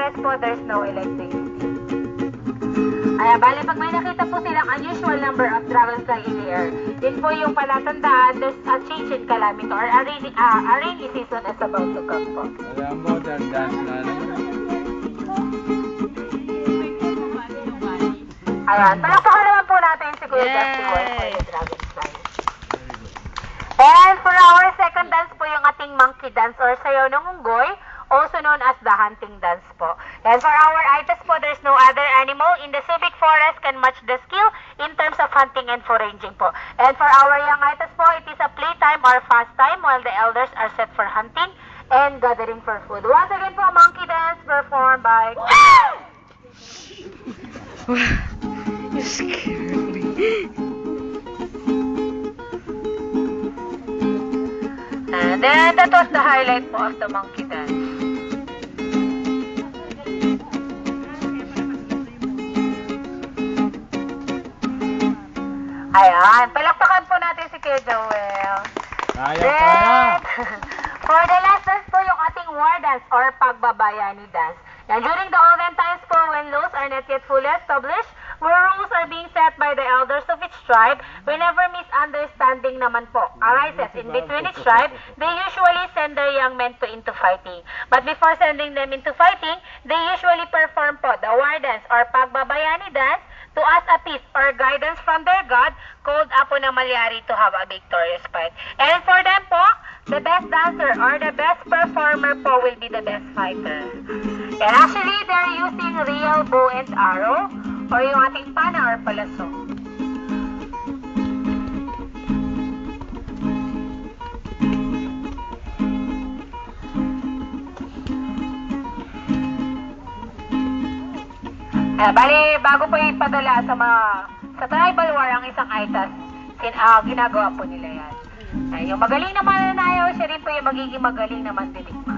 forest po, there's no electricity. Ayan, bali pag may nakita po silang unusual number of dragonfly in the air, din po yung palatandaan there's a change in calamity or a rainy season is about to come po. Alam mo, dance na naman. Ayan, palakpakan naman po natin si Kuya Justy Boy for the dragonfly. And for our second dance po yung ating monkey dance or sayaw ng unggoy, also known as the hunting dance po. And for our itis po, there's no other animal in the civic forest can match the skill in terms of hunting and foraging po. And for our young itis po, it is a playtime or pastime while the elders are set for hunting and gathering for food. Once again po, monkey dance performed by... You scared me. And then, that was the highlight po of the monkey dance. Ayan, palakpakan po natin si Kuya Joel. Kaya. For the last dance po, yung ating war dance or pagbabayani dance. And during the olden times po, when laws are not yet fully established, where rules are being set by the elders of each tribe, whenever misunderstanding naman po arises in between each tribe, they usually send their young men into fighting. But before sending them into fighting, they usually perform po the war dance or pagbabayani dance to ask a peace or guidance from their God called Apo na Malyari to have a victorious fight. And for them po, the best dancer or the best performer po will be the best fighter. And actually, they're using real bow and arrow or yung ating pana or palaso. Bali, bago po ipadala sa tribal war ang isang itas, ginagawa po nila yan. Yung magaling na mananayaw, siya rin po yung magiging magaling na mandiligma.